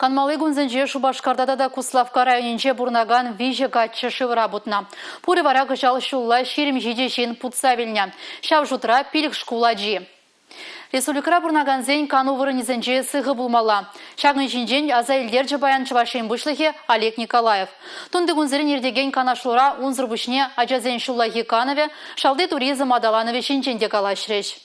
Канмалы гунзенже Шубашкардада да Куславка районинче бурнаган виже гатчы шывыра бутна. Пуры вара гыжал шулла ширим жидешин путсавильня. Шав жутра пилік шкуладжи. Республикара бурнаган зен кану вырынезенже сығы булмала. Шагын жинжен аза илдерже баян чывашин бұшлығы Олег Николаев. Тунды гунзерин ердеген канашлора унзыр бұшне ажазен шуллахи канове шалды туризм адаланове шинченде калашреш.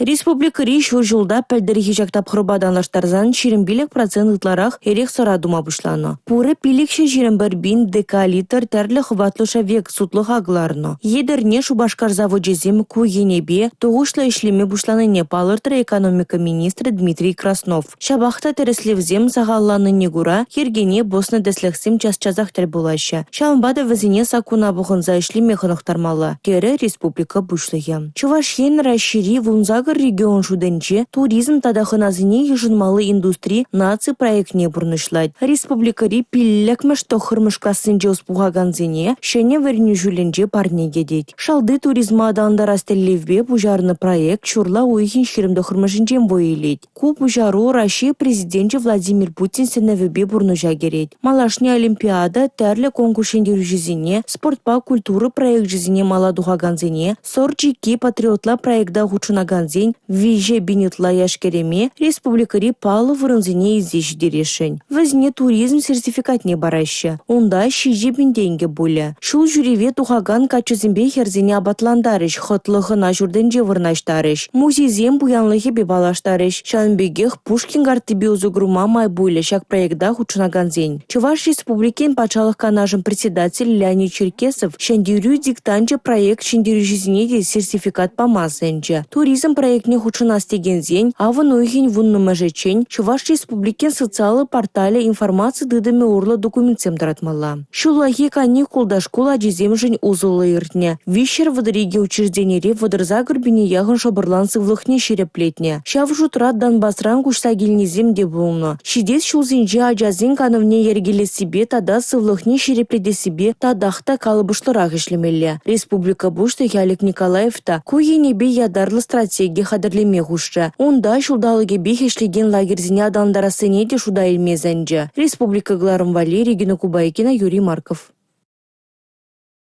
Республика Ришур жылда пәлдіргі жақтап құрбаданлаштарзан 21% ытларах ерек сарадума бұшланы. Пуры пилекші 21 декалитр тәрлі хватлыша век сутлық ағыларны. Едірне Шубашкар заводжезем кугенебе тоғышлы ішлеме бұшланы Непалыртыр экономика министрі Дмитрий Краснов. Шабақта тәріслевзем сағалланы негура ергене босны дәсліқсем час-чазақ тәл болашы. Шамбады візіне сакуна бұғынза ішлеме қынықтармалы. Кері республика бұшлығы. Чувашен расшири вунзагы регион шуденче туризм тадахыназыне ежынмалы индустрии наци проектне бурнышлайд. Республикари пилләкмәш тохырмышкасынче успуғаганзыне шәне верні жүленче парнеге дейд. Шалды туризма аданда растеллевбе бұжарны проект шурла уйхин ширимді хырмышынчен бойылейд. Ку бұжару Россия президенті Владимир Путин сеневебе бурныжа керейд. Малашне олимпиада тәрлі конкурсенде жүзіне, спортпа культуры проект жүзіне маладуғаганзыне, сорчики патриотла проектда ғучынаганзын виже бинетла яшкереме республикари палы вырынзыне издеш дерешень. Візне туризм сертификатне барашы. Онда шиже бінденге болі. Шул жүреве тухаган качызымбе херзіне абатландарыш, хотлығына жүрденже вырнаштарыш. Музейзем буянлығы бебалаштарыш. Шанбегех Пушкин гартыбе узугрума май болі шак проекта хучынаганзен. Чуваш республикен пачалық канажын председатель Леонид Черкесов шендерю диктанчы проект шендерю жизнеде сертификат памазынчы. Туризм проектне хучына стегензен, авын ойхин вунны мәжечен, Чуваш республикен социалы портале информация дыдыме урлы документсем дыратмала. Шулахи каникулда школа жезем жын узылы иртне. Вишер вадыреге учрежденере вадырза гырбине яғын шабырлан сывлықне шереплетне. Шав жутрат Донбасран кушса келнезем де болны. Шидес шулзинже ажазен кановне ергеле себе тада сывлықне шерепледе себе тадақта калыбышлырақ ішлемелі. Республика бушты Олег Николаевта куенебе ядарлы стратегия хадырлеме хушча. Онда шулдалыге бехешлеген лагерзіне адамдарасыне де шуда илмезенже. Республика Гларым Валерий, Гена Кубайкина, Юрий Марков.